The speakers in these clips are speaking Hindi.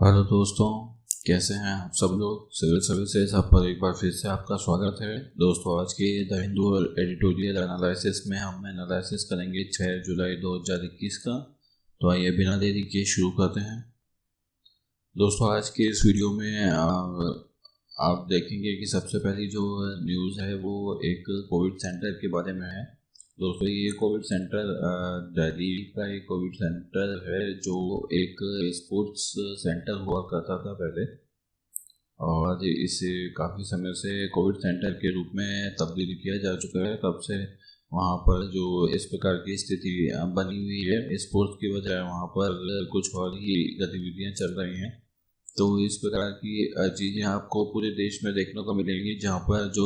हेलो दोस्तों, कैसे हैं आप सब लोग। सिविल सर्विसेज आप पर एक बार फिर से आपका स्वागत है। दोस्तों, आज के द हिंदू एडिटोरियल एनालिसिस में हम एनालिसिस करेंगे 6 जुलाई 2021 का। तो आइए बिना देरी के शुरू करते हैं। दोस्तों, आज के इस वीडियो में आप देखेंगे कि सबसे पहली जो न्यूज़ है वो एक कोविड सेंटर के बारे में है। दोस्तों, ये कोविड सेंटर दिल्ली का एक कोविड सेंटर है जो एक स्पोर्ट्स सेंटर हुआ करता था पहले, और इसे काफ़ी समय से कोविड सेंटर के रूप में तब्दील किया जा चुका है। तब से वहाँ पर जो इस प्रकार की स्थिति बनी हुई है, स्पोर्ट्स की बजाय वहाँ पर कुछ और ही गतिविधियाँ चल रही हैं। तो इस प्रकार की चीज़ें आपको पूरे देश में देखने को मिलेंगी, जहाँ पर जो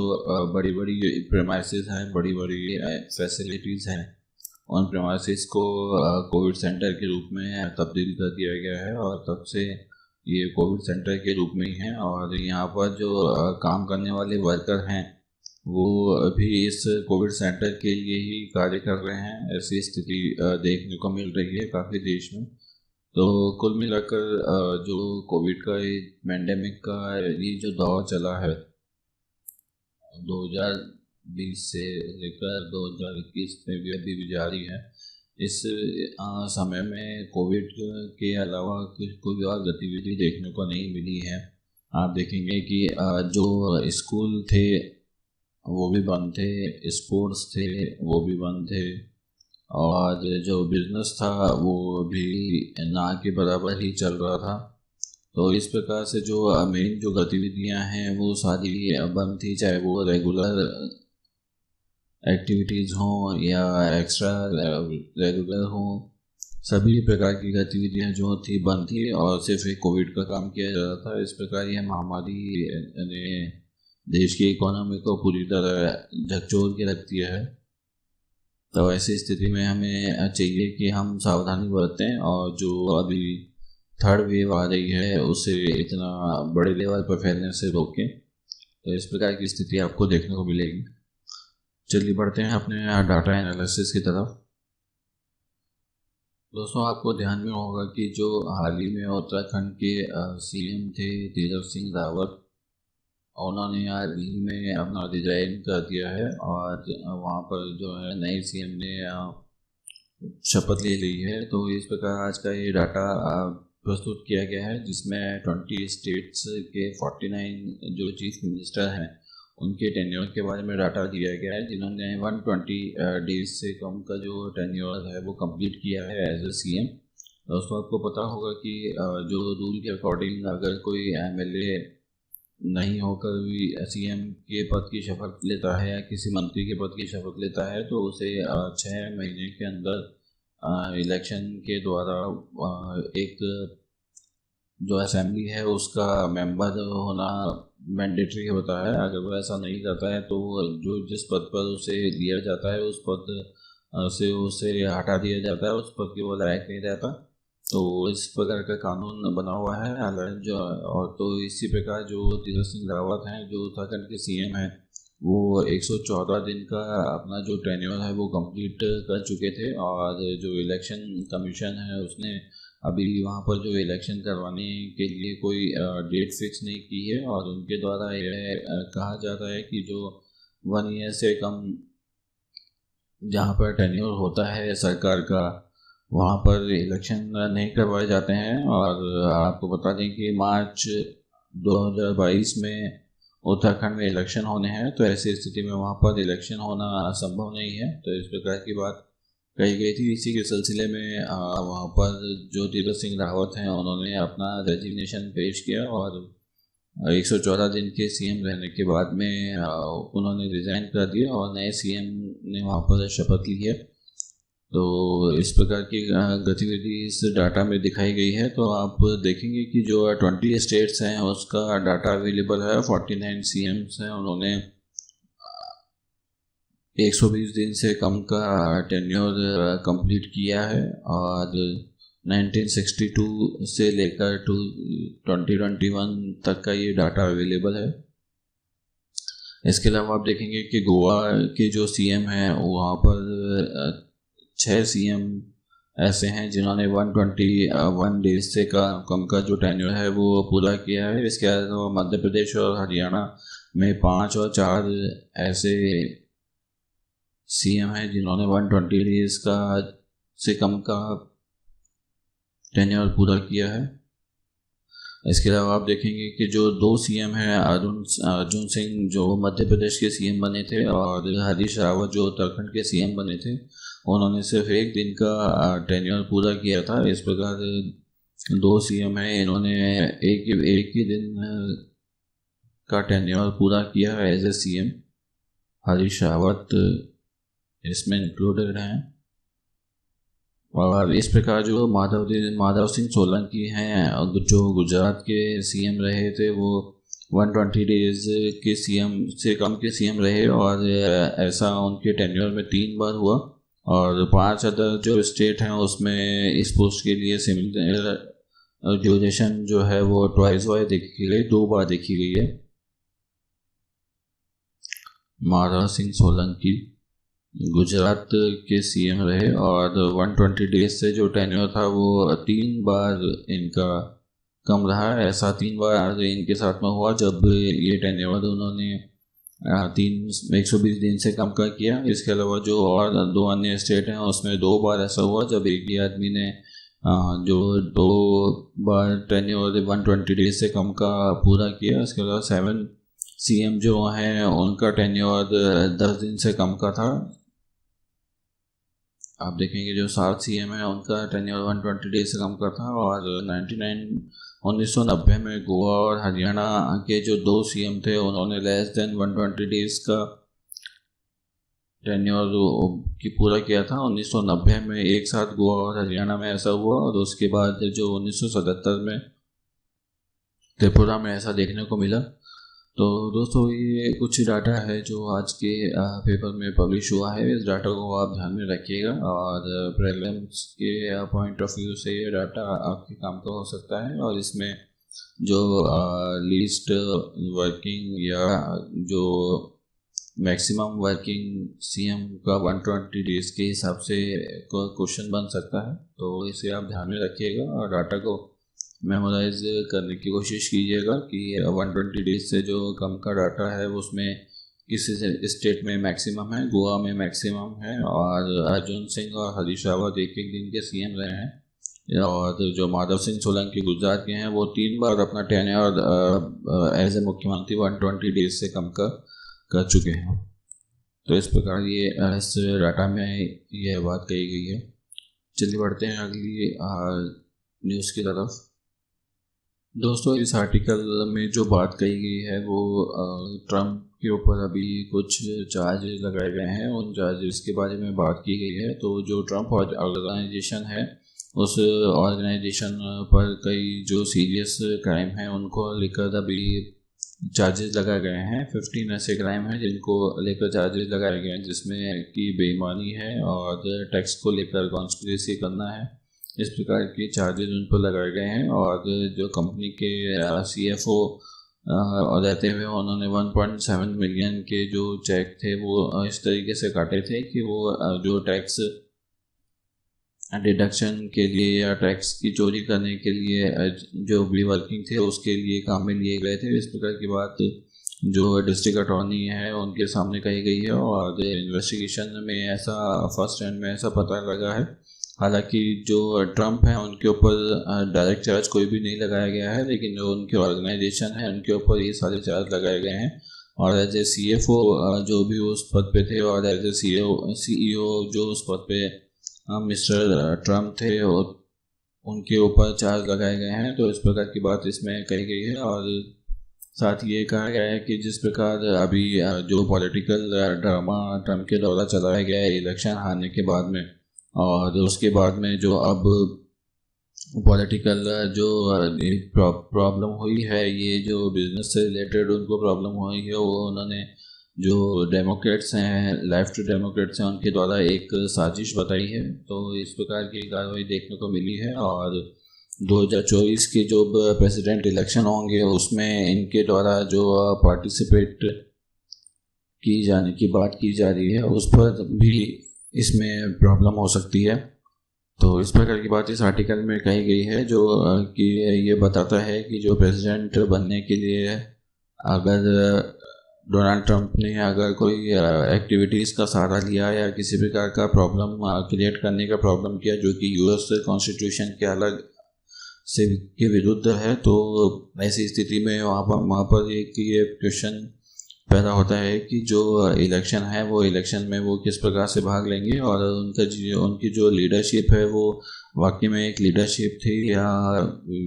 बड़ी बड़ी प्रेमाइसेस हैं, बड़ी बड़ी फैसिलिटीज़ हैं, उन प्रेमाइसेस को कोविड सेंटर के रूप में तब्दील कर दिया गया है, और तब से ये कोविड सेंटर के रूप में ही है। और यहाँ पर जो काम करने वाले वर्कर हैं वो अभी इस कोविड सेंटर के लिए ही कार्य कर रहे हैं। ऐसी स्थिति देखने को मिल रही है काफ़ी देश में। तो कुल मिलाकर जो कोविड का पैंडेमिक का ये जो दौर चला है 2020 से लेकर 2021 में भी अभी भी जारी है, इस समय में कोविड के अलावा कोई और गतिविधि देखने को नहीं मिली है। आप देखेंगे कि जो स्कूल थे वो भी बंद थे, स्पोर्ट्स थे वो भी बंद थे, और जो बिजनेस था वो भी ना के बराबर ही चल रहा था। तो इस प्रकार से जो मेन जो गतिविधियां हैं वो सारी बंद थी, चाहे वो रेगुलर एक्टिविटीज़ हों या एक्स्ट्रा रेगुलर हों। सभी प्रकार की गतिविधियां जो थी बंद थी, और सिर्फ एक कोविड का काम किया जा रहा था। इस प्रकार यह महामारी ने देश की इकोनॉमी को पूरी तरह झकझोर के रख दिया है। तो ऐसी स्थिति में हमें चाहिए कि हम सावधानी बरतें, और जो अभी थर्ड वेव आ रही है उसे इतना बड़े लेवल पर फैलने से रोकें। तो इस प्रकार की स्थिति आपको देखने को मिलेगी। चलिए बढ़ते हैं अपने डाटा एनालिसिस की तरफ। दोस्तों, आपको ध्यान में होगा कि जो हाल ही में उत्तराखंड के सीएम थे तीरथ सिंह रावत, उन्होंने आज दिल्ली में अपना रिजाइन कर दिया है, और वहाँ पर जो है नए सीएम ने शपथ ले ली है। तो इस प्रकार आज का ये डाटा प्रस्तुत किया गया है, जिसमें 20 स्टेट्स के 49 जो चीफ मिनिस्टर हैं उनके टेन्योर के बारे में डाटा दिया गया है, जिन्होंने 120 डेज से कम का जो टेन्योर है वो कंप्लीट किया है एज ए सीएम। दोस्तों, आपको पता होगा कि जो रूल के अकॉर्डिंग अगर कोई एमएलए नहीं होकर भी सीएम के पद की शपथ लेता है या किसी मंत्री के पद की शपथ लेता है, तो उसे 6 महीने के अंदर इलेक्शन के द्वारा एक जो असेंबली है उसका मेंबर होना मैंडेटरी होता है। अगर वो ऐसा नहीं करता है तो जो जिस पद पर उसे दिया जाता है उस पद से उसे हटा दिया जाता है, उस पद के वो लायक नहीं रहता। तो इस प्रकार का कानून बना हुआ है हालांकि जो, और तो इसी प्रकार जो तीरथ सिंह रावत हैं जो उत्तराखंड के सीएम हैं, वो 114 दिन का अपना जो टेन्योर है वो कंप्लीट कर चुके थे, और जो इलेक्शन कमीशन है उसने अभी वहाँ पर जो इलेक्शन करवाने के लिए कोई डेट फिक्स नहीं की है, और उनके द्वारा यह कहा जाता है कि जो 1 ईयर से कम जहाँ पर टेन्योर होता है सरकार का, वहाँ पर इलेक्शन नहीं करवाए जाते हैं। और आपको बता दें कि मार्च 2022 में उत्तराखंड में इलेक्शन होने हैं, तो ऐसी स्थिति में वहाँ पर इलेक्शन होना संभव नहीं है। तो इस प्रकार की बात कही गई थी। इसी के सिलसिले में वहाँ पर जो तीरथ सिंह रावत हैं उन्होंने अपना रेजिग्नेशन पेश किया, और 114 दिन के सीएम रहने के बाद में उन्होंने रिज़ाइन कर दिया, और नए सीएम ने वहाँ पर शपथ ली है। तो इस प्रकार की गतिविधि इस डाटा में दिखाई गई है। तो आप देखेंगे कि जो 20 स्टेट्स हैं उसका डाटा अवेलेबल है। 49 सीएम्स हैं, उन्होंने 120 दिन से कम का टेन्योर कंप्लीट किया है, और 1962 से लेकर 2021 तक का ये डाटा अवेलेबल है। इसके अलावा आप देखेंगे कि गोवा के जो सीएम हैं वहाँ पर 6 सीएम ऐसे हैं जिन्होंने 121 डेज से कम का जो टेन्योर है वो पूरा किया है। इसके अलावा मध्य प्रदेश और हरियाणा में 5 और 4 ऐसे सीएम हैं जिन्होंने 120 डेज का से कम का टेन्योर पूरा किया है। इसके अलावा आप देखेंगे कि जो 2 सीएम हैं, अर्जुन सिंह जो मध्य प्रदेश के सीएम बने थे और हरीश रावत जो उत्तराखंड के सीएम बने थे, उन्होंने सिर्फ 1 दिन का टेन्योर पूरा किया था। इस प्रकार 2 सीएम हैं, इन्होंने एक ही दिन का टेन्योर पूरा किया है as a CM. Harish Rawat इसमें इंक्लूडेड हैं। और इस प्रकार जो माधव सिंह सोलंकी हैं जो गुजरात के सीएम रहे थे, वो 120 डेज के सीएम से कम के सीएम रहे और ऐसा उनके टेन्योर में 3 बार हुआ। और 5 अदर जो स्टेट हैं उसमें इस पोस्ट के लिए सिमिलर ड्यूरेशन जो है वो ट्वाइस बार देखी गई, 2 बार देखी गई है। माधव सिंह सोलंकी गुजरात के सीएम रहे और 120 डेज से जो टेन्योर था वो 3 बार इनका कम रहा। ऐसा 3 बार इनके साथ में हुआ जब ये टेन्योर उन्होंने 120 दिन से कम का किया। इसके अलावा जो और 2 अन्य स्टेट हैं उसमें 2 बार ऐसा हुआ जब एक ही आदमी ने जो 2 बार टेन्योर 120 डेज से कम का पूरा किया। इसके अलावा 7 सीएम जो हैं उनका टेन्योर 10 दिन से कम का था। आप देखेंगे जो 7 सीएम है उनका टेन्योर 120 डेज से कम का था। और 1990 में गोवा और हरियाणा के जो 2 सीएम थे उन्होंने लेस देन 120 डेज का टेन्योर की पूरा किया था। 1990 में एक साथ गोवा और हरियाणा में ऐसा हुआ और उसके बाद जो 1977 में त्रिपुरा में ऐसा देखने को मिला। तो दोस्तों ये कुछ डाटा है जो आज के पेपर में पब्लिश हुआ है। इस डाटा को आप ध्यान में रखिएगा और प्रीलिम्स के पॉइंट ऑफ व्यू से ये डाटा आपके काम का हो सकता है। और इसमें जो लीस्ट वर्किंग या जो मैक्सिमम वर्किंग सीएम का 120 डेज के हिसाब से क्वेश्चन बन सकता है, तो इसे आप ध्यान में रखिएगा और डाटा को मेमोराइज करने की कोशिश कीजिएगा कि 120 डेज से जो कम का डाटा है उसमें किस स्टेट में मैक्सिमम है। गोवा में मैक्सिमम है और अर्जुन सिंह और हरीश रावत एक दिन के सीएम रहे हैं। और जो माधव सिंह सोलंकी गुजरात के हैं वो 3 बार अपना टेन्योर एज ए मुख्यमंत्री 120 डेज से कम कर चुके हैं। तो इस प्रकार ये इस डाटा में यह बात कही गई है। चलिए बढ़ते हैं अगली न्यूज़ की तरफ। दोस्तों इस आर्टिकल में जो बात कही गई है वो ट्रम्प के ऊपर अभी कुछ चार्जेस लगाए गए हैं, उन चार्जेस के बारे में बात की गई है। तो जो ट्रम्प ऑर्गेनाइजेशन है उस ऑर्गेनाइजेशन पर कई जो सीरियस क्राइम हैं उनको लेकर अभी चार्जेस लगाए गए हैं। 15 ऐसे क्राइम हैं जिनको लेकर चार्जेस लगाए गए हैं, जिसमें कि बेईमानी है और टैक्स को लेकर कॉन्स्पिरेसी करना है। इस प्रकार के चार्जेस उन पर लगाए गए हैं। और जो कंपनी के CFO रहते हुए उन्होंने 1.7 मिलियन के जो चेक थे वो इस तरीके से काटे थे कि वो जो टैक्स डिडक्शन के लिए या टैक्स की चोरी करने के लिए जो भी वर्किंग थे उसके लिए काम में लिए गए थे। इस प्रकार की बात जो डिस्ट्रिक्ट अटॉर्नी है उनके सामने कही गई है। और इन्वेस्टिगेशन में ऐसा फर्स्ट हैंड में ऐसा पता लगा है, हालांकि जो ट्रम्प हैं उनके ऊपर डायरेक्ट चार्ज कोई भी नहीं लगाया गया है, लेकिन जो उनके ऑर्गेनाइजेशन है उनके ऊपर ये सारे चार्ज लगाए गए हैं। और एज ए CFO जो भी उस पद पे थे और एज ए CEO जो उस पद पे मिस्टर ट्रम्प थे और उनके ऊपर चार्ज लगाए गए हैं। तो इस प्रकार की बात इसमें कही गई है। और साथ ये कहा गया है कि जिस प्रकार अभी जो पॉलिटिकल ड्रामा ट्रम्प के द्वारा चलाया गया है इलेक्शन हारने के बाद में, और उसके बाद में जो अब पॉलिटिकल जो प्रॉब्लम हुई है, ये जो बिजनेस से रिलेटेड उनको प्रॉब्लम हुई है, वो उन्होंने जो डेमोक्रेट्स हैं, लेफ्ट डेमोक्रेट्स हैं, उनके द्वारा एक साजिश बताई है। तो इस प्रकार की कार्रवाई देखने को मिली है। और 2024 के जो प्रेसिडेंट इलेक्शन होंगे उसमें इनके द्वारा जो पार्टिसिपेट की जाने की बात की जा रही है उस पर भी इसमें प्रॉब्लम हो सकती है। तो इस प्रकार की बात इस आर्टिकल में कही गई है, जो कि ये बताता है कि जो प्रेसिडेंट बनने के लिए अगर डोनाल्ड ट्रंप ने अगर कोई एक्टिविटीज़ का सहारा लिया या किसी प्रकार का प्रॉब्लम क्रिएट करने का प्रॉब्लम किया जो कि यूएस कॉन्स्टिट्यूशन के अलग से के विरुद्ध है, तो ऐसी स्थिति में वहाँ पर एक ये क्वेश्चन पैदा होता है कि जो इलेक्शन है वो इलेक्शन में वो किस प्रकार से भाग लेंगे और उनकी जो लीडरशिप है वो वाकई में एक लीडरशिप थी या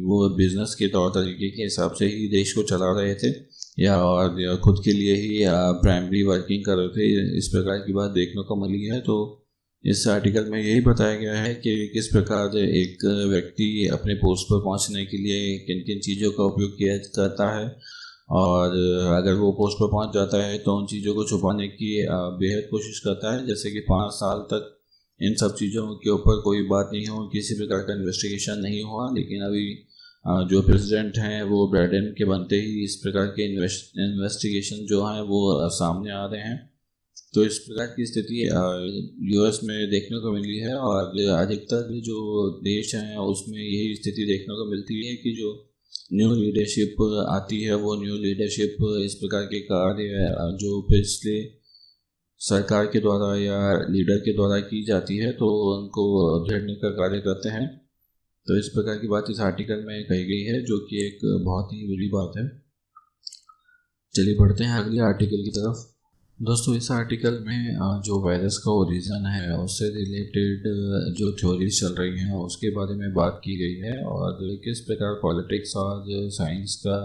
वो बिजनेस के तौर तरीके के हिसाब से ही देश को चला रहे थे या खुद के लिए ही प्राइमरी वर्किंग कर रहे थे। इस प्रकार की बात देखने को मिली है। तो इस आर्टिकल में यही बताया गया है कि किस प्रकार एक व्यक्ति अपने पोस्ट पर पहुंचने के लिए किन किन चीज़ों का उपयोग किया करता है और अगर वो पोस्ट पर पहुंच जाता है तो उन चीज़ों को छुपाने की बेहद कोशिश करता है, जैसे कि 5 साल तक इन सब चीज़ों के ऊपर कोई बात नहीं हो, किसी प्रकार का इन्वेस्टिगेशन नहीं हुआ। लेकिन अभी जो प्रेसिडेंट हैं वो बाइडेन के बनते ही इस प्रकार के इन्वेस्टिगेशन जो हैं वो सामने आ रहे हैं। तो इस प्रकार की स्थिति यूएस में देखने को मिली है और अधिकतर जो देश हैं उसमें यही स्थिति देखने को मिलती है कि जो न्यू लीडरशिप आती है वो न्यू लीडरशिप इस प्रकार के कार्य जो पिछले सरकार के द्वारा या लीडर के द्वारा की जाती है तो उनको उधेड़ने का कार्य करते हैं। तो इस प्रकार की बात इस आर्टिकल में कही गई है जो कि एक बहुत ही बुरी बात है। चलिए बढ़ते हैं अगले आर्टिकल की तरफ। दोस्तों इस आर्टिकल में जो वायरस का ओरिजिन है उससे रिलेटेड जो थ्योरीज चल रही हैं उसके बारे में बात की गई है और किस प्रकार पॉलिटिक्स और साइंस का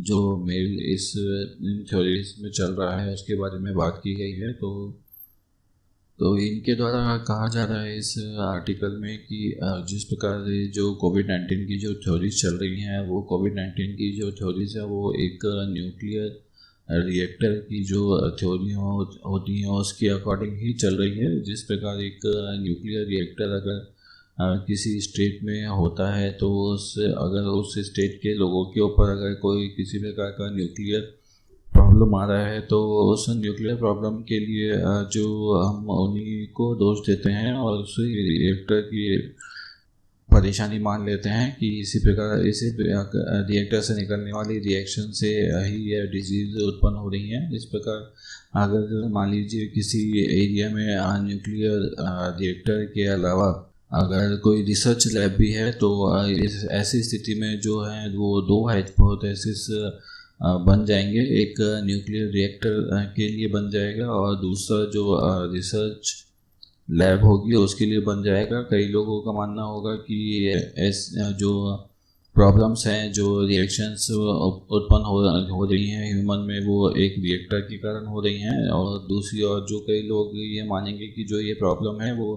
जो मेल इन थ्योरीज में चल रहा है उसके बारे में बात की गई है। तो इनके द्वारा कहा जा रहा है इस आर्टिकल में कि जिस प्रकार जो कोविड-19 की जो थ्योरीज चल रही हैं वो कोविड-19 की जो थ्योरीज है वो एक न्यूक्लियर रिएक्टर की जो थ्योरी होती हैं उसके अकॉर्डिंग ही चल रही है। जिस प्रकार एक न्यूक्लियर रिएक्टर अगर किसी स्टेट में होता है तो अगर उस स्टेट के लोगों के ऊपर अगर कोई किसी प्रकार का न्यूक्लियर प्रॉब्लम आ रहा है तो उस न्यूक्लियर प्रॉब्लम के लिए जो हम उन्हीं को दोष देते हैं और उस रिएक्टर की परेशानी मान लेते हैं कि इसी रिएक्टर से निकलने वाली रिएक्शन से ही यह डिजीज़ उत्पन्न हो रही है। इस प्रकार अगर मान लीजिए किसी एरिया में न्यूक्लियर रिएक्टर के अलावा अगर कोई रिसर्च लैब भी है तो ऐसी स्थिति में जो है वो 2 हाइपोथेसिस बन जाएंगे। एक न्यूक्लियर रिएक्टर के लिए बन जाएगा और दूसरा जो रिसर्च लैब होगी उसके लिए बन जाएगा। कई लोगों का मानना होगा कि जो प्रॉब्लम्स हैं जो रिएक्शंस उत्पन्न हो रही हैं ह्यूमन में वो एक रिएक्टर के कारण हो रही हैं और दूसरी ओर जो कई लोग ये मानेंगे कि जो ये प्रॉब्लम है वो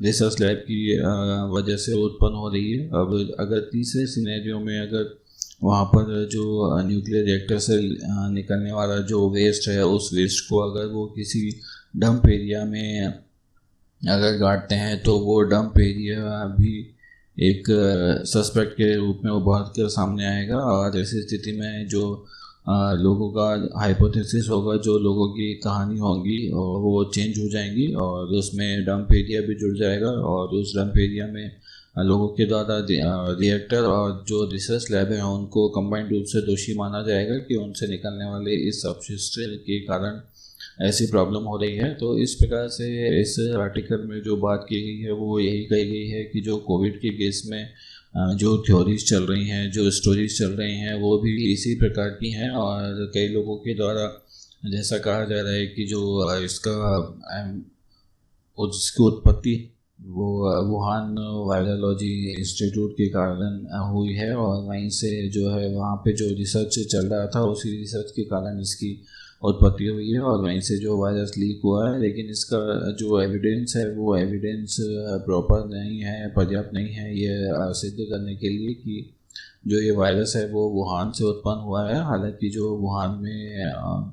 रिसर्च लैब की वजह से उत्पन्न हो रही है। अब अगर तीसरे सिनेरियो में अगर वहाँ पर जो न्यूक्लियर रिएक्टर से निकलने वाला जो वेस्ट है उस वेस्ट को अगर वो किसी डंप एरिया में अगर गाड़ते हैं तो वो डंप एरिया भी एक सस्पेक्ट के रूप में उभर कर सामने आएगा और ऐसी स्थिति में जो लोगों का हाइपोथेसिस होगा, जो लोगों की कहानी होगी और वो चेंज हो जाएंगी और उसमें डंप एरिया भी जुड़ जाएगा और उस डंप एरिया में लोगों के द्वारा रिएक्टर और जो रिसर्च लैब है उनको कंबाइंड रूप से दोषी माना जाएगा कि उनसे निकलने वाले इस अपशिष्ट के कारण ऐसी प्रॉब्लम हो रही है। तो इस प्रकार से इस आर्टिकल में जो बात की गई है वो यही कही गई है कि जो कोविड के केस में जो थ्योरीज चल रही हैं, जो स्टोरीज चल रही हैं वो भी इसी प्रकार की हैं और कई लोगों के द्वारा जैसा कहा जा रहा है कि जो उसकी उत्पत्ति वो वुहान वायरोलॉजी इंस्टीट्यूट के कारण हुई है और वहीं से जो है वहाँ पे जो रिसर्च चल रहा था उसी रिसर्च के कारण इसकी उत्पत्ति हुई है और वहीं से जो वायरस लीक हुआ है। लेकिन इसका जो एविडेंस है वो एविडेंस प्रॉपर नहीं है, पर्याप्त नहीं है ये सिद्ध करने के लिए कि जो ये वायरस है वो वुहान से उत्पन्न हुआ है। हालांकि जो वुहान में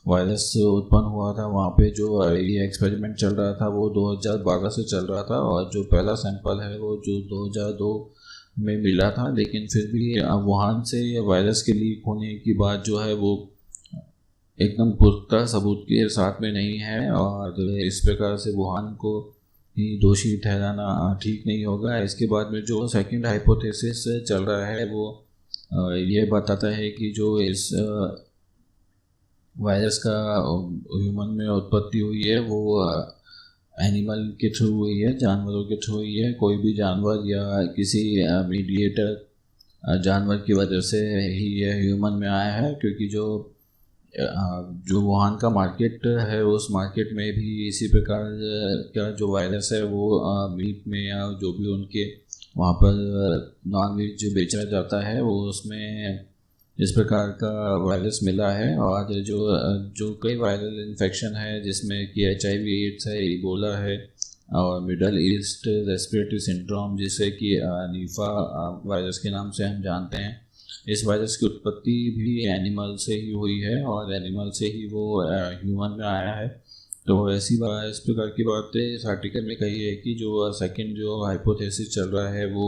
वायरस उत्पन्न हुआ था वहाँ पे जो ये एक्सपेरिमेंट चल रहा था वो 2012 से चल रहा था और जो पहला सैंपल है वो जो 2002 में मिला था। लेकिन फिर भी वुहान से वायरस के लीक होने की बात जो है वो एकदम पुख्ता सबूत के साथ में नहीं है और इस प्रकार से वुहान को ही दोषी ठहराना ठीक नहीं होगा। इसके बाद में जो सेकंड हाइपोथेसिस चल रहा है वो ये बताता है कि जो इस वायरस का ह्यूमन में उत्पत्ति हुई है वो एनिमल के थ्रू हुई है, जानवरों के थ्रू हुई है। कोई भी जानवर या किसी मीडिएटर जानवर की वजह से ही ये ह्यूमन में आया है, क्योंकि जो वुहान का मार्केट है उस मार्केट में भी इसी प्रकार का जो वायरस है वो मीट में या जो भी उनके वहाँ पर नॉन वेज बेचा जाता है वो उसमें इस प्रकार का वायरस मिला है। और जो कई वायरल इन्फेक्शन है जिसमें कि HIV एड्स है, इबोला है और मिडल ईस्ट रेस्पिरेटरी सिंड्रोम जिसे कि निफा वायरस के नाम से हम जानते हैं, इस वायरस की उत्पत्ति भी एनिमल से ही हुई है और एनिमल से ही वो ह्यूमन में आया है। तो ऐसी बात, इस प्रकार की बातें इस आर्टिकल में कही है कि जो सेकंड जो हाइपोथेसिस चल रहा है वो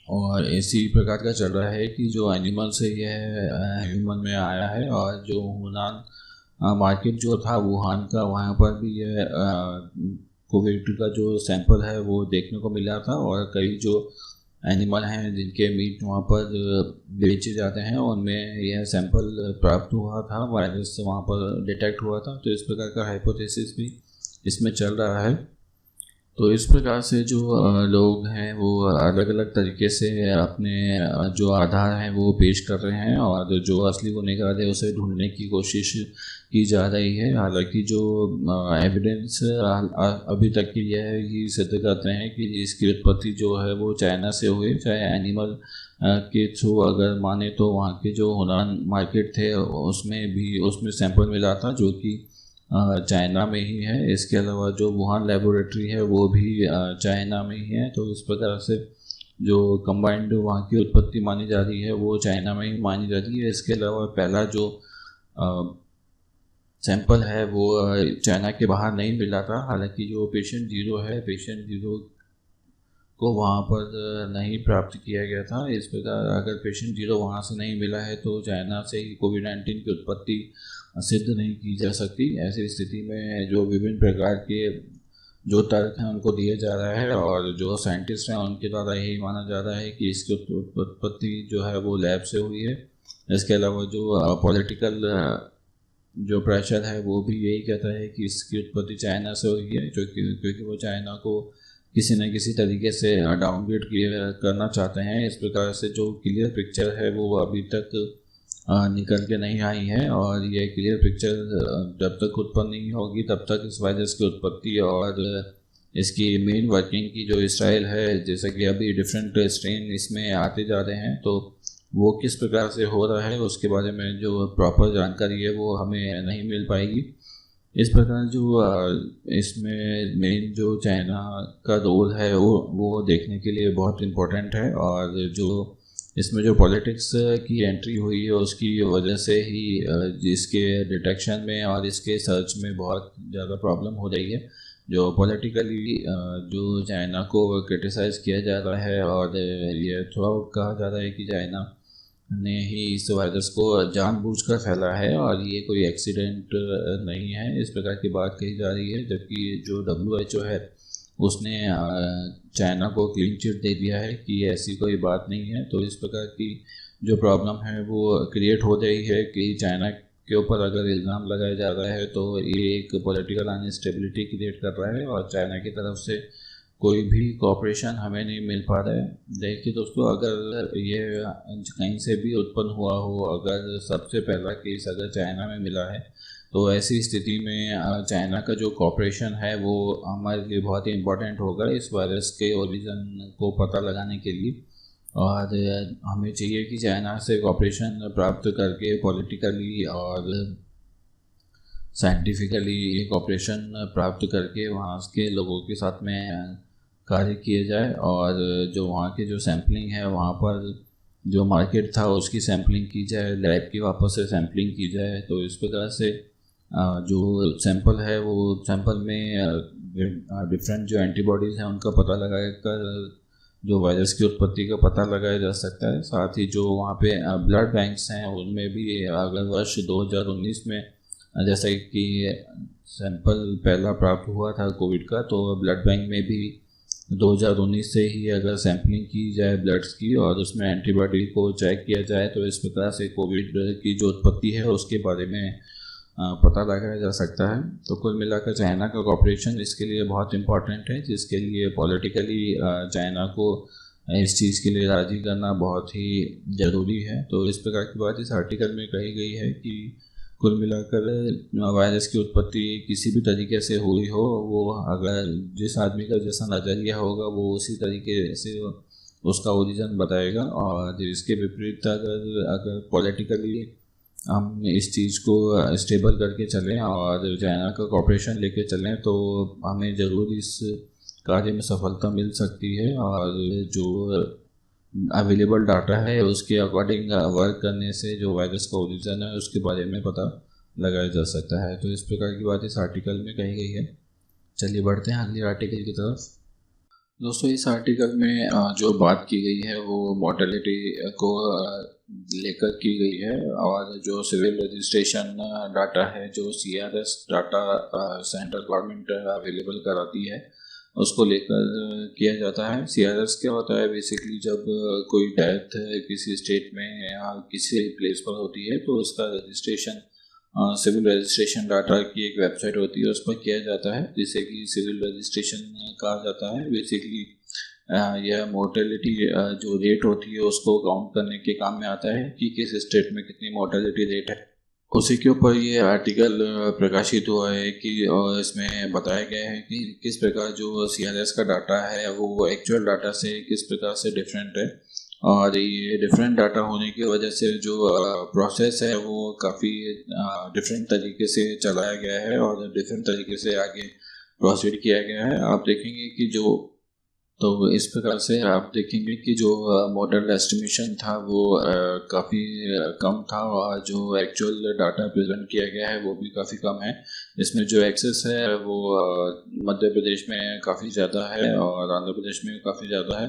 और इसी प्रकार का चल रहा है कि जो एनिमल से यह ह्यूमन में आया है। और जो हुनान मार्केट जो था वुहान का, वहाँ पर भी यह कोविड का जो सैंपल है वो देखने को मिला था और कई जो एनिमल हैं जिनके मीट वहाँ पर बेचे जाते हैं उनमें यह सैंपल प्राप्त हुआ था, वायरस वहाँ पर डिटेक्ट हुआ था। तो इस प्रकार का हाइपोथेसिस भी इसमें चल रहा है। तो इस प्रकार से जो लोग हैं वो अलग अलग तरीके से अपने जो आधार हैं वो पेश कर रहे हैं और जो असली गुनहगार है उसे ढूंढने की कोशिश की जा रही है। हालांकि जो एविडेंस अभी तक की यह ही सिद्ध करते हैं कि इसकी उत्पत्ति जो है वो चाइना से हुई, चाहे एनिमल के थ्रू अगर माने तो वहाँ के जो हुनान मार्केट थे उसमें सैंपल मिला था जो कि चाइना में ही है। इसके अलावा जो वुहान लेबोरेटरी है वो भी चाइना में ही है। तो इस प्रकार से जो कंबाइंड वहाँ की उत्पत्ति मानी जा रही है वो चाइना में ही मानी जा रही है। इसके अलावा पहला जो सैंपल है वो चाइना के बाहर नहीं मिला था। हालांकि जो पेशेंट 0 है, पेशेंट 0 को वहाँ पर नहीं प्राप्त किया गया था। इस प्रकार अगर पेशेंट 0 वहाँ से नहीं मिला है तो चाइना से ही कोविड-19 की उत्पत्ति सिद्ध नहीं की जा सकती। ऐसी स्थिति में जो विभिन्न प्रकार के जो तर्क हैं उनको दिया जा रहा है और जो साइंटिस्ट हैं उनके द्वारा यही माना जा रहा है कि इसकी उत्पत्ति जो है वो लैब से हुई है। इसके अलावा जो पॉलिटिकल जो प्रेशर है वो भी यही कहता है कि इसकी उत्पत्ति चाइना से हुई है, क्योंकि वो चाइना को किसी न किसी तरीके से डाउनग्रेड करना चाहते हैं। इस प्रकार से जो क्लियर पिक्चर है वो अभी तक निकल के नहीं आई है और ये क्लियर पिक्चर जब तक उत्पन्न नहीं होगी तब तक इस वायरस की उत्पत्ति और इसकी मेन वर्किंग की जो स्टाइल है, जैसे कि अभी डिफरेंट स्ट्रेन इसमें आते जा रहे हैं तो वो किस प्रकार से हो रहा है उसके बारे में जो प्रॉपर जानकारी है वो हमें नहीं मिल पाएगी। इस प्रकार जो इसमें मेन जो चाइना का रोल है वो देखने के लिए बहुत इम्पोर्टेंट है और जो इसमें जो पॉलिटिक्स की एंट्री हुई है उसकी वजह से ही इसके डिटेक्शन में और इसके सर्च में बहुत ज़्यादा प्रॉब्लम हो रही है। जो पॉलिटिकली जो चाइना को क्रिटिसाइज़ किया जा रहा है और ये थ्रू आउट कहा जा रहा है कि चाइना ने ही इस वायरस को जानबूझकर फैला है और ये कोई एक्सीडेंट नहीं है, इस प्रकार की बात कही जा रही है। जबकि जो WHO है उसने चाइना को क्लीन चिट दे दिया है कि ऐसी कोई बात नहीं है। तो इस प्रकार की जो प्रॉब्लम है वो क्रिएट हो रही है कि चाइना के ऊपर अगर इल्ज़ाम लगाया जा रहा है तो ये एक पॉलिटिकल अनस्टेबिलिटी क्रिएट कर रहा है और चाइना की तरफ से कोई भी कोऑपरेशन हमें नहीं मिल पा रहा है। देखिए दोस्तों, अगर ये कहीं से भी उत्पन्न हुआ हो, अगर सबसे पहला केस अगर चाइना में मिला है तो ऐसी स्थिति में चाइना का जो कोऑपरेशन है वो हमारे लिए बहुत ही इम्पोर्टेंट होगा इस वायरस के ओरिजिन को पता लगाने के लिए। और हमें चाहिए कि चाइना से कोऑपरेशन प्राप्त करके पॉलिटिकली और साइंटिफिकली ये कोऑपरेशन प्राप्त करके वहाँ के लोगों के साथ में कार्य किया जाए और जो वहाँ के जो सैम्पलिंग है वहाँ पर जो मार्केट था उसकी सैम्पलिंग की जाए, लैब की वापस से सैम्पलिंग की जाए। तो इस प्रकार से जो सैंपल है वो सैंपल में डिफरेंट जो एंटीबॉडीज़ हैं उनका पता लगाकर जो वायरस की उत्पत्ति का पता लगाया जा सकता है। साथ ही जो वहाँ पे ब्लड बैंक्स हैं उनमें भी अगर वर्ष 2019 में जैसा कि सैंपल पहला प्राप्त हुआ था कोविड का, तो ब्लड बैंक में भी 2019 से ही अगर सैम्पलिंग की जाए ब्लड्स की और उसमें एंटीबॉडी को चेक किया जाए तो इस प्रकार से कोविड की जो उत्पत्ति है उसके बारे में पता लगाया जा सकता है। तो कुल मिलाकर चाइना का कॉपरेशन इसके लिए बहुत इम्पॉर्टेंट है, जिसके लिए पॉलिटिकली चाइना को इस चीज़ के लिए राज़ी करना बहुत ही ज़रूरी है। तो इस प्रकार की बात इस आर्टिकल में कही गई है कि कुल मिलाकर वायरस की उत्पत्ति किसी भी तरीके से हुई हो, वो अगर जिस आदमी का जैसा नज़रिया होगा वो उसी तरीके से उसका ओरिजिन बताएगा। और इसके विपरीत अगर पॉलिटिकली हम इस चीज़ को स्टेबल करके चलें और चाइना का कॉपरेशन लेके चलें तो हमें ज़रूर इस कार्य में सफलता मिल सकती है। और जो अवेलेबल डाटा है उसके अकॉर्डिंग वर्क करने से जो वायरस का ओरिजिन है उसके बारे में पता लगाया जा सकता है। तो इस प्रकार की बात इस आर्टिकल में कही गई है। चलिए बढ़ते हैं अगले आर्टिकल की तरफ। दोस्तों, इस आर्टिकल में जो बात की गई है वो मॉर्टेलिटी को लेकर की गई है। और जो सिविल रजिस्ट्रेशन डाटा है, जो CRS data central government available कराती है, उसको लेकर किया जाता है। CRS क्या होता है? बेसिकली जब कोई डेथ किसी स्टेट में या किसी प्लेस पर होती है तो उसका रजिस्ट्रेशन सिविल रजिस्ट्रेशन डाटा की एक वेबसाइट होती है, उस पर किया जाता है, जिसे कि सिविल रजिस्ट्रेशन कहा जाता है। बेसिकली यह मोर्टेलिटी जो रेट होती है उसको काउंट करने के काम में आता है कि किस स्टेट में कितनी मोर्टेलिटी रेट है। उसी के ऊपर ये आर्टिकल प्रकाशित हुआ है कि और इसमें बताया गया है कि किस प्रकार जो CRS का डाटा है वो एक्चुअल डाटा से किस प्रकार से डिफरेंट है। और ये डिफरेंट डाटा होने की वजह से जो प्रोसेस है वो काफ़ी डिफरेंट तरीके से चलाया गया है और डिफरेंट तरीके से आगे प्रोसीड किया गया है। आप देखेंगे कि जो तो इस प्रकार से आप देखेंगे कि जो मॉडल एस्टिमेशन था वो काफ़ी कम था और जो एक्चुअल डाटा प्रेजेंट किया गया है वो भी काफ़ी कम है। इसमें जो एक्सेस है वो मध्य प्रदेश में काफ़ी ज़्यादा है और आंध्र प्रदेश में काफ़ी ज़्यादा है।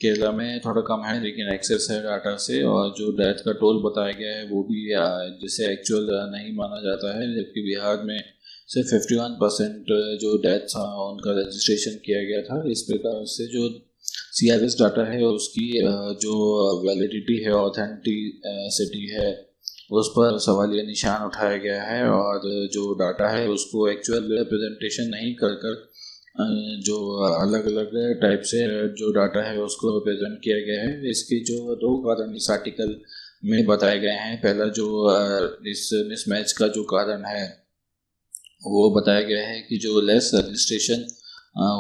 केरला में थोड़ा कम है लेकिन एक्सेस है डाटा से। और जो डेथ का टोल बताया गया है वो भी जिसे एक्चुअल नहीं माना जाता है, जबकि बिहार में सिर्फ 51% जो डेथ था उनका रजिस्ट्रेशन किया गया था। इस प्रकार से जो CRS डाटा है उसकी जो वैलिडिटी है, ऑथेंटिसिटी है, उस पर सवालिया निशान उठाया गया है। और जो डाटा है उसको एक्चुअल रिप्रेजेंटेशन नहीं कर जो अलग अलग टाइप से जो डाटा है उसको प्रेजेंट किया गया है। इसके जो दो कारण इस आर्टिकल में बताए गए हैं। पहला जो इस मिसमैच का जो कारण है वो बताया गया है कि जो लेस रजिस्ट्रेशन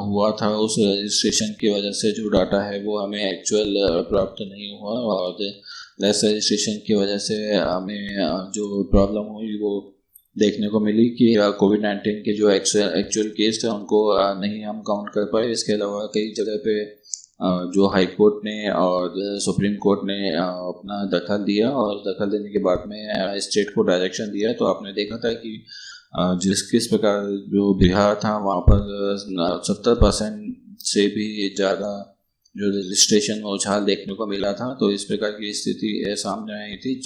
हुआ था उस रजिस्ट्रेशन की वजह से जो डाटा है वो हमें एक्चुअल प्राप्त नहीं हुआ। और लेस रजिस्ट्रेशन की वजह से हमें जो प्रॉब्लम हुई वो देखने को मिली कि कोविड-19 के जो एक्चुअल केस थे उनको नहीं हम काउंट कर पाए। इसके अलावा कई जगह पे जो हाई कोर्ट ने और सुप्रीम कोर्ट ने अपना दखल दिया और दखल देने के बाद में स्टेट को डायरेक्शन दिया। तो आपने देखा था कि किस प्रकार जो बिहार था वहाँ पर 70% से भी ज़्यादा जो रजिस्ट्रेशन में उछाल देखने को मिला था। तो इस प्रकार की स्थिति सामने आई थी।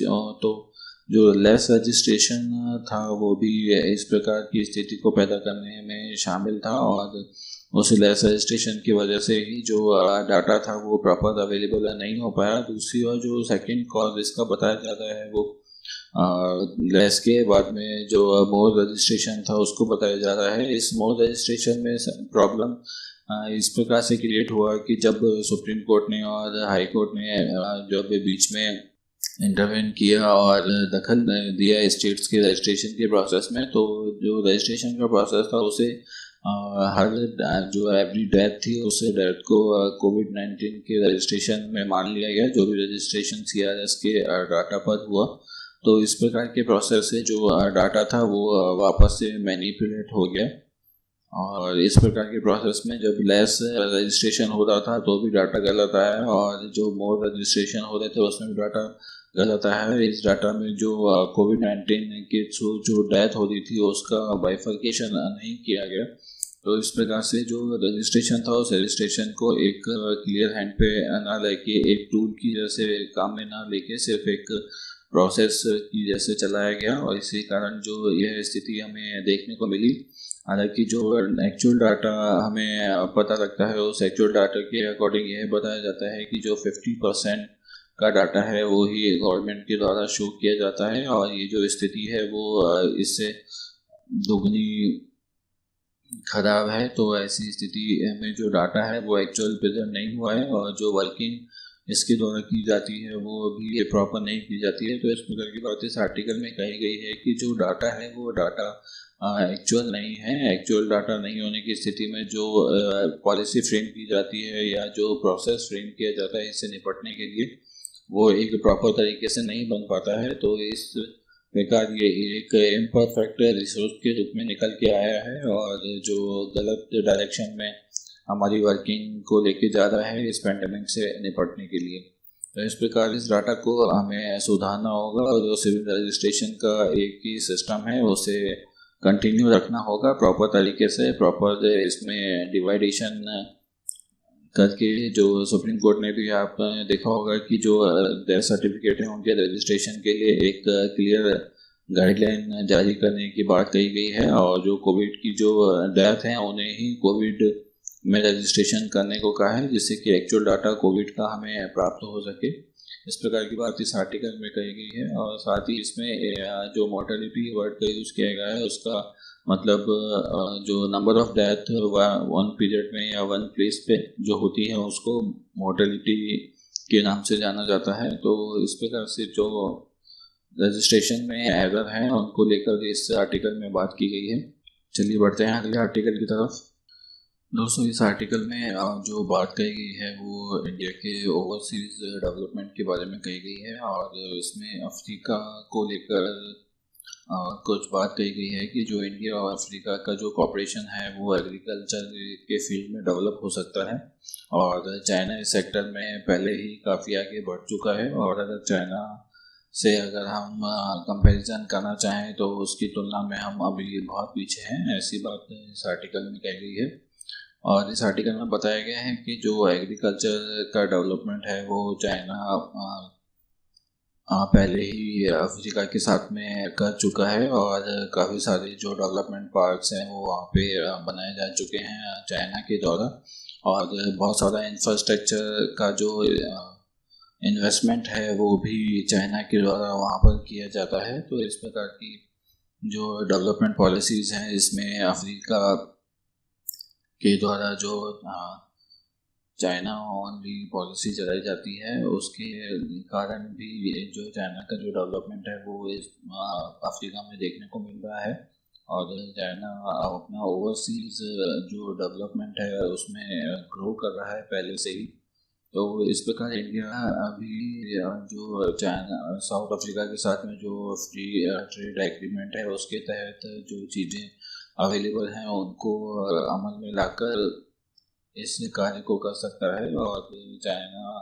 जो लेस रजिस्ट्रेशन था वो भी इस प्रकार की स्थिति को पैदा करने में शामिल था। और उस लेस रजिस्ट्रेशन की वजह से ही जो डाटा था वो प्रॉपर अवेलेबल नहीं हो पाया। दूसरी ओर जो सेकंड कॉज इसका बताया जाता है वो लेस के बाद में जो मोर रजिस्ट्रेशन था उसको बताया जा रहा है। इस मोर रजिस्ट्रेशन में प्रॉब्लम इस प्रकार से क्रिएट हुआ कि जब सुप्रीम कोर्ट ने और हाई कोर्ट ने जब बीच में इंटरवेन किया और दखल दिया स्टेट्स के रजिस्ट्रेशन के प्रोसेस में, तो जो रजिस्ट्रेशन का प्रोसेस था उसे हर जो एवरी डेथ थी उस डेथ को कोविड-19 के रजिस्ट्रेशन में मान लिया गया, जो भी रजिस्ट्रेशन CRS के डाटा पर हुआ। तो इस प्रकार के प्रोसेस से जो डाटा था वो वापस से मैनिपुलेट हो गया। और इस प्रकार के प्रोसेस में जब लेस रजिस्ट्रेशन हो रहा था तो भी डाटा गलत आया और जो मोर रजिस्ट्रेशन हो रहे थे उसमें भी डाटा गलत आया है। इस डाटा में जो कोविड-19 के थ्रू जो डेथ हो रही थी उसका बाइफर्केशन नहीं किया गया। तो इस प्रकार से जो रजिस्ट्रेशन था उस रजिस्ट्रेशन को एक क्लियर हैंड पे ना लेके, एक टूल की जैसे काम में ना लेके सिर्फ एक प्रोसेस की जैसे चलाया गया, और इसी कारण जो यह स्थिति हमें देखने को मिली। हालांकि जो एक्चुअल डाटा हमें पता लगता है, उस एक्चुअल डाटा के अकॉर्डिंग यह बताया जाता है कि जो 50% का डाटा है वो ही गवर्नमेंट के द्वारा शो किया जाता है, और ये जो स्थिति है वो इससे दोगुनी खराब है। तो ऐसी स्थिति में जो डाटा है वो एक्चुअल प्रेजेंट नहीं हुआ है, और जो वर्किंग इसके द्वारा की जाती है वो भी प्रॉपर नहीं की जाती है। तो इस प्रकार की बात इस आर्टिकल में कही गई है कि जो डाटा है वो डाटा एक्चुअल नहीं है। एक्चुअल डाटा नहीं होने की स्थिति में जो पॉलिसी फ्रेम की जाती है या जो प्रोसेस फ्रेम किया जाता है इससे निपटने के लिए, वो एक प्रॉपर तरीके से नहीं बन पाता है। तो इस प्रकार ये एक इम्परफेक्ट रिसोर्स के रूप में निकल के आया है, और जो गलत डायरेक्शन में हमारी वर्किंग को लेके जा रहा है इस पेंडेमिक से निपटने के लिए। तो इस प्रकार इस डाटा को हमें सुधारना होगा, और जो सिविल रजिस्ट्रेशन का एक ही सिस्टम है उसे कंटिन्यू रखना होगा प्रॉपर तरीके से। प्रॉपर इसमें डिवाइडेशन करके, जो सुप्रीम कोर्ट ने भी आपने देखा होगा कि जो डेथ सर्टिफिकेट है उनके रजिस्ट्रेशन के लिए एक क्लियर गाइडलाइन जारी करने की बात कही गई है, और जो कोविड की जो डेथ हैं उन्हें ही कोविड में रजिस्ट्रेशन करने को कहा है, जिससे कि एक्चुअल डाटा कोविड का हमें प्राप्त हो सके। इस प्रकार की बात इस आर्टिकल में कही गई है। और साथ ही इसमें जो मोर्टेलिटी वर्ड का यूज़ किया गया है उसका मतलब जो number of death one period में या वन प्लेस पे जो होती है उसको मोर्टेलिटी के नाम से जाना जाता है। तो इस प्रकार से जो रजिस्ट्रेशन में एरर हैं उनको लेकर इस आर्टिकल में बात की गई है। चलिए बढ़ते हैं अगले आर्टिकल की तरफ। दोस्तों, इस आर्टिकल में जो बात कही गई है वो इंडिया के ओवरसीज डेवलपमेंट के बारे में कही गई है, और इसमें अफ्रीका को लेकर कुछ बात कही गई है कि जो इंडिया और अफ्रीका का जो कॉपरेशन है वो एग्रीकल्चर के फील्ड में डेवलप हो सकता है। और चाइना इस सेक्टर में पहले ही काफ़ी आगे बढ़ चुका है, और अगर चाइना से अगर हम कंपैरिजन करना चाहें तो उसकी तुलना में हम अभी बहुत पीछे हैं, ऐसी बात इस आर्टिकल में कही गई है। और इस आर्टिकल में बताया गया है कि जो एग्रीकल्चर का डेवलपमेंट है वो चाइना पहले ही अफ्रीका के साथ में कर चुका है, और काफ़ी सारे जो डेवलपमेंट पार्क्स हैं वो वहाँ पे बनाए जा चुके हैं चाइना के द्वारा, और बहुत सारा इंफ्रास्ट्रक्चर का जो इन्वेस्टमेंट है वो भी चाइना के द्वारा वहाँ पर किया जाता है। तो इस प्रकार की जो डेवलपमेंट पॉलिसीज़ हैं इसमें अफ्रीका के द्वारा जो चाइना ओनली पॉलिसी चलाई जाती है उसके कारण भी जो चाइना का जो डेवलपमेंट है वो इस अफ्रीका में देखने को मिल रहा है, और चाइना अपना ओवरसीज जो डेवलपमेंट है उसमें ग्रो कर रहा है पहले से ही। तो इस प्रकार इंडिया अभी जो चाइना साउथ अफ्रीका के साथ में जो फ्री ट्रेड एग्रीमेंट है उसके तहत जो चीज़ें अवेलेबल हैं उनको अमल में लाकर इस कार्य को कर सकता है, और चाइना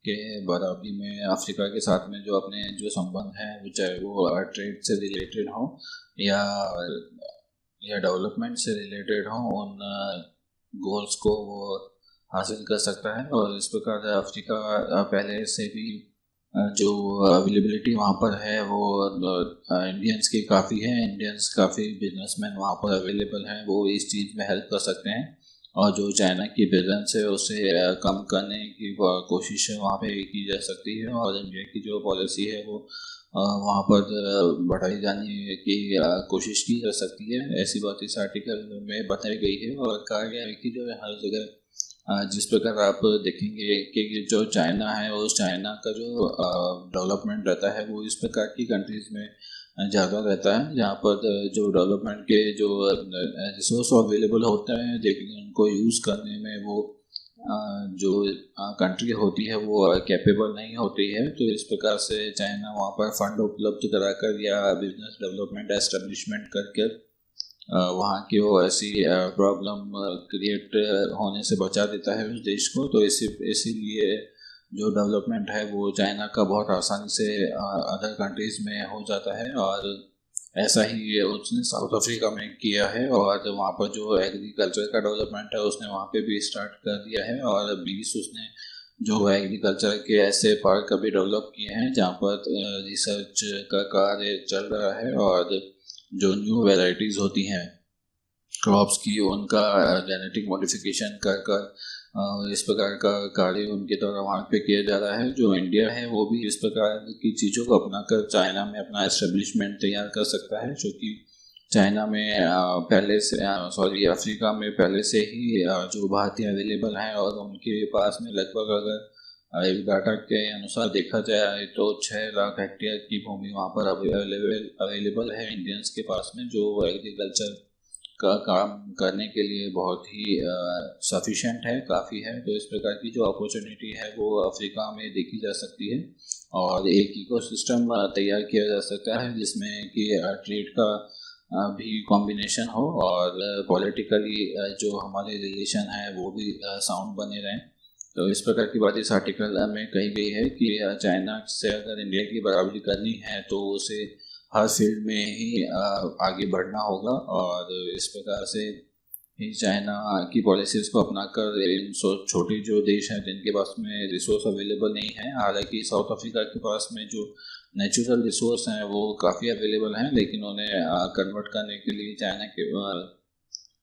के बराबरी में अफ्रीका के साथ में जो अपने जो संबंध हैं वो चाहे वो ट्रेड से रिलेटेड हो या डेवलपमेंट से रिलेटेड हो, उन गोल्स को वो हासिल कर सकता है। और इस प्रकार अफ्रीका पहले से भी जो अवेलेबिलिटी वहाँ पर है वो इंडियंस की काफ़ी है, इंडियंस काफ़ी बिजनेसमैन वहाँ पर अवेलेबल हैं, वो इस चीज़ में हेल्प कर सकते हैं, और जो चाइना की प्रेजेंस है उसे कम करने की कोशिश वहाँ पे की जा सकती है, और इंडिया की जो पॉलिसी है वो वहाँ पर बढ़ाई जाने की कोशिश की जा सकती है। ऐसी बात इस आर्टिकल में बताई गई है, और कहा गया है कि जो हर जगह जिस प्रकार आप देखेंगे कि जो चाइना है उस चाइना का जो डेवलपमेंट रहता है वो इस प्रकार की कंट्रीज़ में ज़्यादा रहता है, जहाँ पर जो डेवलपमेंट के जो रिसोर्स अवेलेबल होता है लेकिन उनको यूज़ करने में वो जो कंट्री होती है वो कैपेबल नहीं होती है। तो इस प्रकार से चाइना वहाँ पर फंड उपलब्ध कराकर या बिजनेस डेवलपमेंट एस्टेब्लिशमेंट करके वहाँ की वो ऐसी प्रॉब्लम क्रिएट होने से बचा देता है उस देश को। तो इसीलिए जो डेवलपमेंट है वो चाइना का बहुत आसानी से अदर कंट्रीज़ में हो जाता है, और ऐसा ही उसने साउथ अफ्रीका में किया है, और वहाँ पर जो एग्रीकल्चर का डेवलपमेंट है उसने वहाँ पे भी स्टार्ट कर दिया है, और 20 उसने जो एग्रीकल्चर के ऐसे पार्क अभी डेवलप किए हैं जहाँ पर रिसर्च का कार्य चल रहा है, और जो न्यू वैरायटीज़ होती हैं क्रॉप्स की, उनका जेनेटिक मॉडिफिकेशन कर कर इस प्रकार का कार्य उनके द्वारा वहाँ पे किया जा रहा है। जो इंडिया है वो भी इस प्रकार की चीज़ों को अपना कर चाइना में अपना एस्टेब्लिशमेंट तैयार कर सकता है, जो कि चाइना में पहले से अफ्रीका में पहले से ही जो भारतीय अवेलेबल हैं, और उनके पास में लगभग अगर एक डाटा के अनुसार देखा जाए तो 6 लाख हेक्टेयर की भूमि वहाँ पर अवेलेबल है इंडियंस के पास में, जो एग्रीकल्चर का काम करने के लिए बहुत ही सफिशेंट है, काफ़ी है। तो इस प्रकार की जो अपॉर्चुनिटी है वो अफ्रीका में देखी जा सकती है, और एक इकोसिस्टम तैयार किया जा सकता है जिसमें कि ट्रेड का भी कॉम्बिनेशन हो, और पॉलिटिकली जो हमारे रिलेशन है वो भी साउंड बने रहें। तो इस प्रकार की बात इस आर्टिकल में कही गई है कि चाइना से अगर इंडिया की बराबरी करनी है तो उसे हर फील्ड में ही आगे बढ़ना होगा, और इस प्रकार से ही चाइना की पॉलिसीज़ को अपनाकर इन छोटे जो देश हैं जिनके पास में रिसोर्स अवेलेबल नहीं है, हालांकि साउथ अफ्रीका के पास में जो नेचुरल रिसोर्स हैं वो काफ़ी अवेलेबल हैं, लेकिन उन्हें कन्वर्ट करने के लिए चाइना के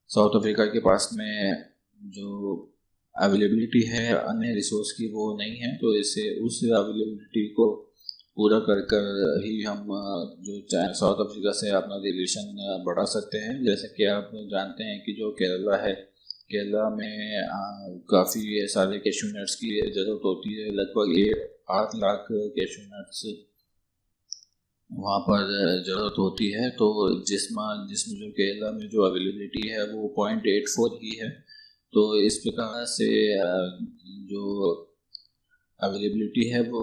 साउथ अफ्रीका के पास में जो अवेलेबिलिटी है अन्य रिसोर्स की वो नहीं है। तो इससे उस अवेलेबिलिटी को पूरा कर ही हम जो साउथ अफ्रीका से अपना रिलेशन बढ़ा सकते हैं। जैसे कि आप जानते हैं कि जो केरला है, केरला में काफ़ी सारे कैशू नट्स की ज़रूरत होती है, लगभग 8 लाख कैशू नट्स वहाँ पर ज़रूरत होती है। तो जिसमें जो केरला में जो अवेलेबिलिटी है वो 0.84 ही है। तो इस प्रकार से जो अवेलेबिलिटी है वो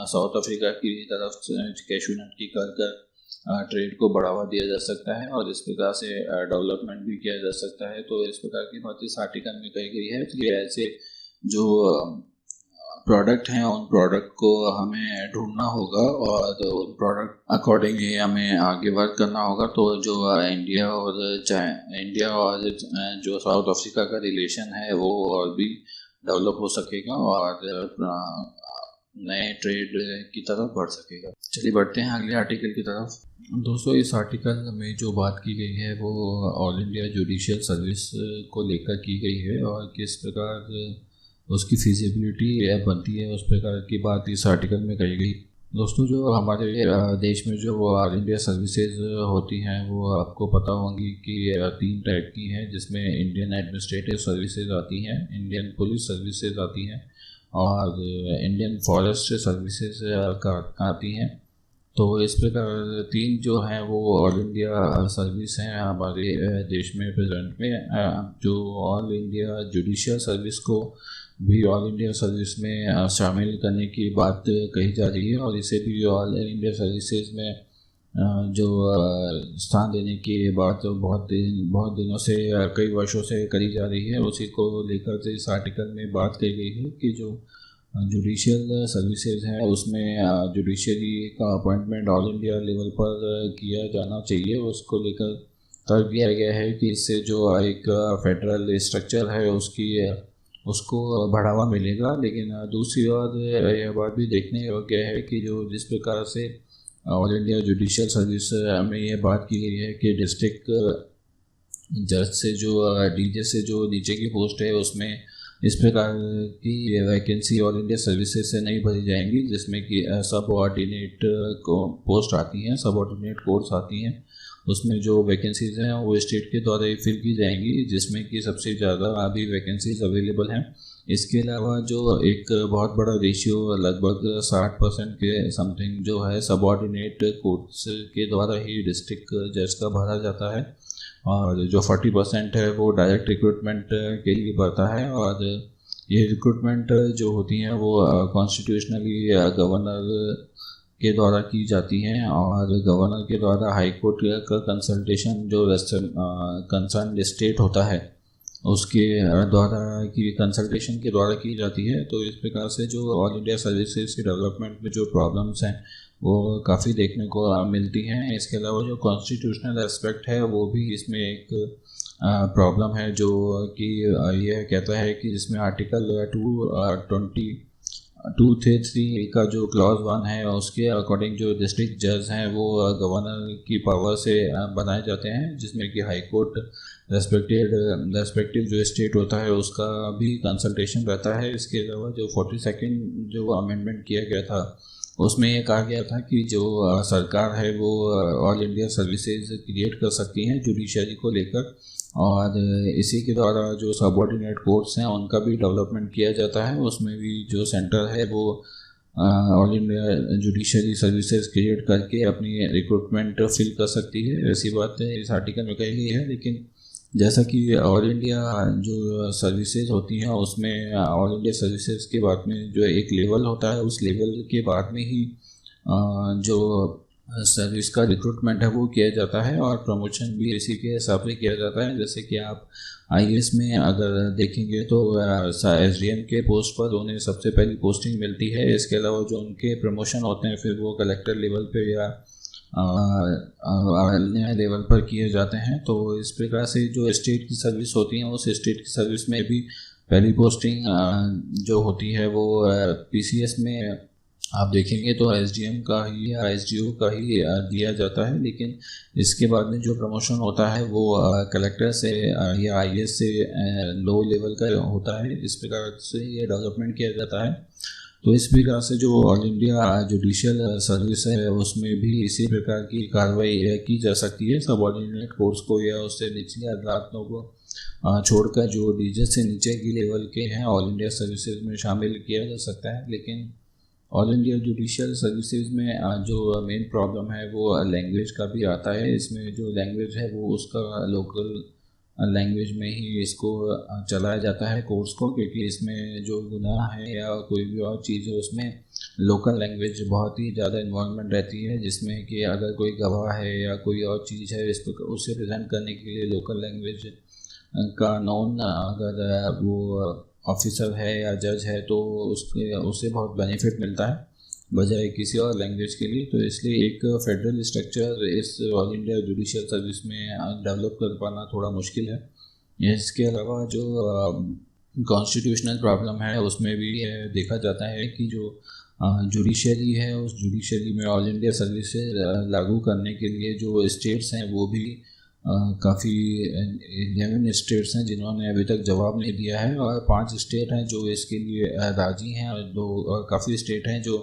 साउथ अफ्रीका की तरफ कैशू नट की कर ट्रेड को बढ़ावा दिया जा सकता है, और इस प्रकार से डेवलपमेंट भी किया जा सकता है। तो इस प्रकार की बात इस आर्टिकल में कही गई है कि ऐसे जो प्रोडक्ट हैं उन प्रोडक्ट को हमें ढूंढना होगा, और उन प्रोडक्ट अकॉर्डिंगली हमें आगे वर्क करना होगा। तो जो इंडिया और जो साउथ अफ्रीका का रिलेशन है वो और भी डेवलप हो सकेगा, और नए ट्रेड की तरफ बढ़ सकेगा। चलिए बढ़ते हैं अगले आर्टिकल की तरफ। दोस्तों, इस आर्टिकल में जो बात की गई है वो ऑल इंडिया जुडिशियल सर्विस को लेकर की गई है, और किस प्रकार उसकी फिजिबिलिटी बनती है उस प्रकार की बात इस आर्टिकल में कही गई। दोस्तों, जो हमारे देश में जो ऑल इंडिया सर्विसेज होती हैं वो आपको पता होंगी कि 3 टाइप की हैं, जिसमें इंडियन एडमिनिस्ट्रेटिव सर्विसेज आती हैं, इंडियन पुलिस सर्विसेज आती हैं, और इंडियन फॉरेस्ट सर्विसेज आती हैं। तो इस प्रकार 3 जो हैं वो ऑल इंडिया सर्विस हैं हमारे देश में प्रेजेंट में। जो ऑल इंडिया जुडिशियल सर्विस को भी ऑल इंडिया सर्विस में शामिल करने की बात कही जा रही है, और इसे भी ऑल इंडिया सर्विसेज में जो स्थान देने की बात बहुत दिनों से कई वर्षों से करी जा रही है। उसी को लेकर इस आर्टिकल में बात कही गई है कि जो जुडिशियल सर्विसेज है उसमें जुडिशरी का अपॉइंटमेंट ऑल इंडिया लेवल पर किया जाना चाहिए। उसको लेकर तर्क दिया गया है कि इससे जो एक फेडरल स्ट्रक्चर है उसको बढ़ावा मिलेगा। लेकिन दूसरी ओर यह बात भी देखने योग्य है कि जो जिस प्रकार से ऑल इंडिया जुडिशियल सर्विस में ये बात की गई है कि डिस्ट्रिक्ट जज से जो डीजे से जो नीचे की पोस्ट है उसमें इस प्रकार की वैकेंसी ऑल इंडिया सर्विसेज से नहीं भरी जाएंगी, जिसमें कि सब ऑर्डिनेट पोस्ट आती हैं, सब ऑर्डिनेट कोर्स आती हैं। उसमें जो वैकेंसीज़ हैं वो स्टेट के द्वारा ही फिल की जाएंगी, जिसमें कि सबसे ज़्यादा अभी वैकेंसीज अवेलेबल हैं। इसके अलावा जो एक बहुत बड़ा रेशियो लगभग 60% के समथिंग जो है सब ऑर्डिनेट कोर्ट्स के द्वारा ही डिस्ट्रिक्ट जज का भरा जाता है, और जो 40% है वो डायरेक्ट रिक्रूटमेंट के लिए बढ़ता है। और ये रिक्रूटमेंट जो होती हैं वो कॉन्स्टिट्यूशनली गवर्नर के द्वारा की जाती हैं, और गवर्नर के द्वारा हाई कोर्ट का कंसल्टेशन जो कंसर्न स्टेट होता है उसके द्वारा की कंसल्टेशन के द्वारा की जाती है। तो इस प्रकार से जो ऑल इंडिया सर्विसेज के डेवलपमेंट में जो प्रॉब्लम्स हैं वो काफ़ी देखने को मिलती हैं। इसके अलावा जो कॉन्स्टिट्यूशनल एस्पेक्ट है वो भी इसमें एक प्रॉब्लम है जो कि यह कहता है कि जिसमें आर्टिकल 223 का जो क्लॉज 1 है उसके अकॉर्डिंग जो डिस्ट्रिक्ट जज हैं वो गवर्नर की पावर से बनाए जाते हैं, जिसमें कि हाई कोर्ट रेस्पेक्टिव जो स्टेट होता है उसका भी कंसल्टेशन रहता है। इसके अलावा जो 42nd जो अमेंडमेंट किया गया था उसमें ये कहा गया था कि जो सरकार है वो ऑल इंडिया सर्विसेज क्रिएट कर सकती हैं जुडिशरी को लेकर, और इसी के द्वारा जो सबऑर्डिनेट कोर्ट्स हैं उनका भी डेवलपमेंट किया जाता है। उसमें भी जो सेंटर है वो all India judiciary services create करके अपनी रिक्रूटमेंट फिल कर सकती है। ऐसी बात है इस आर्टिकल में कही गई है। लेकिन जैसा कि ऑल इंडिया जो सर्विसेज होती हैं उसमें ऑल इंडिया सर्विसेज के बाद में जो एक लेवल होता है उस लेवल के बाद में ही जो सर्विस का रिक्रूटमेंट है वो किया जाता है, और प्रमोशन भी इसी के हिसाब से किया जाता है। जैसे कि आप आईएएस में अगर देखेंगे तो एसडीएम के पोस्ट पर उन्हें सबसे पहली पोस्टिंग मिलती है। इसके अलावा जो उनके प्रमोशन होते हैं फिर वो कलेक्टर लेवल पे या अन्य लेवल पर किए जाते हैं। तो इस प्रकार से जो स्टेट की सर्विस होती है उस स्टेट की सर्विस में भी पहली पोस्टिंग जो होती है वो पीसीएस में आप देखेंगे तो एसडीएम का ही या एसडीओ का ही दिया जाता है। लेकिन इसके बाद में जो प्रमोशन होता है वो कलेक्टर से या आईएएस से लो लेवल का होता है। इस प्रकार से ये डेवलपमेंट किया जाता है। तो इस प्रकार से जो ऑल इंडिया जुडिशियल सर्विस है उसमें भी इसी प्रकार की कार्रवाई की जा सकती है। सबऑर्डिनेट कोर्ट्स को या उससे निचली अदालतों को छोड़कर जो डीजे से नीचे की लेवल के हैं ऑल इंडिया सर्विसेज में शामिल किया जा सकता है। लेकिन ऑल इंडिया जुडिशियल सर्विसेज में जो मेन प्रॉब्लम है वो लैंग्वेज का भी आता है। इसमें जो लैंग्वेज है वो उसका लोकल लैंग्वेज में ही इसको चलाया जाता है कोर्स को, क्योंकि इसमें जो गुनाह है या कोई भी और चीज़ है उसमें लोकल लैंग्वेज बहुत ही ज़्यादा इन्वॉल्वमेंट रहती है, जिसमें कि अगर कोई गवाह है या कोई और चीज़ है इस पर उसे प्रेजेंट करने के लिए लोकल लैंग्वेज का नॉन अगर वो ऑफिसर है या जज है तो उससे बहुत बेनिफिट मिलता है बजाय किसी और लैंग्वेज के लिए। तो इसलिए एक फेडरल स्ट्रक्चर इस ऑल इंडिया जुडिशियल सर्विस में डेवलप कर पाना थोड़ा मुश्किल है। इसके अलावा जो कॉन्स्टिट्यूशनल प्रॉब्लम है उसमें भी देखा जाता है कि जो जुडिशरी है उस जुडिशरी में ऑल इंडिया सर्विसेज लागू करने के लिए जो स्टेट्स हैं वो भी काफ़ी 11 स्टेट्स हैं जिन्होंने अभी तक जवाब नहीं दिया है, और 5 स्टेट हैं जो इसके लिए राजी हैं, और काफ़ी स्टेट हैं जो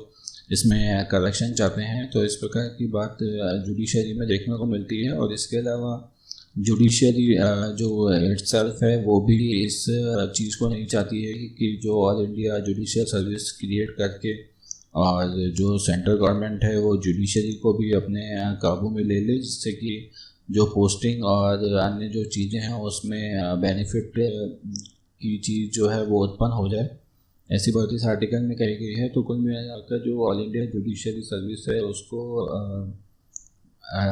इसमें करेक्शन चाहते हैं। तो इस प्रकार की बात जुडिशरी में देखने को मिलती है। और इसके अलावा जुडिशरी जो इटसेल्फ है वो भी इस चीज़ को नहीं चाहती है कि जो all India judicial service create करके और जो सेंट्रल गवर्नमेंट है वो जुडिशरी को भी अपने काबू में ले ले, जिससे कि जो पोस्टिंग और अन्य जो चीज़ें हैं उसमें बेनिफिट की चीज़ जो है वो उत्पन्न हो जाए। ऐसी बात इस आर्टिकल में कही गई है। तो कुल मिलाकर जो ऑल इंडिया जुडिशरी सर्विस है उसको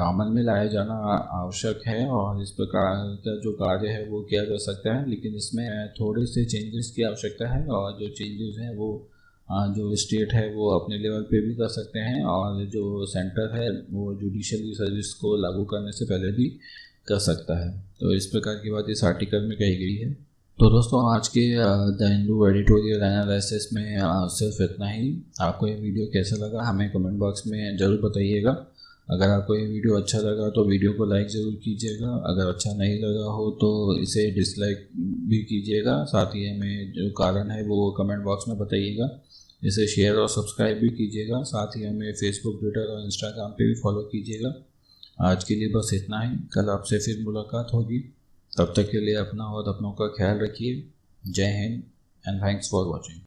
अमल में लाया जाना आवश्यक है, और इस प्रकार का जो कार्य है वो किया जा सकता है। लेकिन इसमें थोड़े से चेंजेस की आवश्यकता है, और जो चेंजेस हैं वो जो स्टेट है वो अपने लेवल पे भी कर सकते हैं, और जो सेंटर है वो जुडिशरी सर्विस को लागू करने से पहले भी कर सकता है। तो इस प्रकार की बात इस आर्टिकल में कही गई है। तो दोस्तों आज के द हिंदू एडिटोरियल एनालिसिस में सिर्फ इतना ही। आपको ये वीडियो कैसा लगा हमें कमेंट बॉक्स में ज़रूर बताइएगा। अगर आपको ये वीडियो अच्छा लगा तो वीडियो को लाइक ज़रूर कीजिएगा। अगर अच्छा नहीं लगा हो तो इसे डिसलाइक भी कीजिएगा। साथ ही हमें जो कारण है वो कमेंट बॉक्स में बताइएगा। इसे शेयर और सब्सक्राइब भी कीजिएगा। साथ ही हमें फेसबुक, ट्विटर और इंस्टाग्राम पे भी फॉलो कीजिएगा। आज के लिए बस इतना ही। कल आपसे फिर मुलाकात होगी। तब तक के लिए अपना और अपनों का ख्याल रखिए। जय Hind and thanks for watching.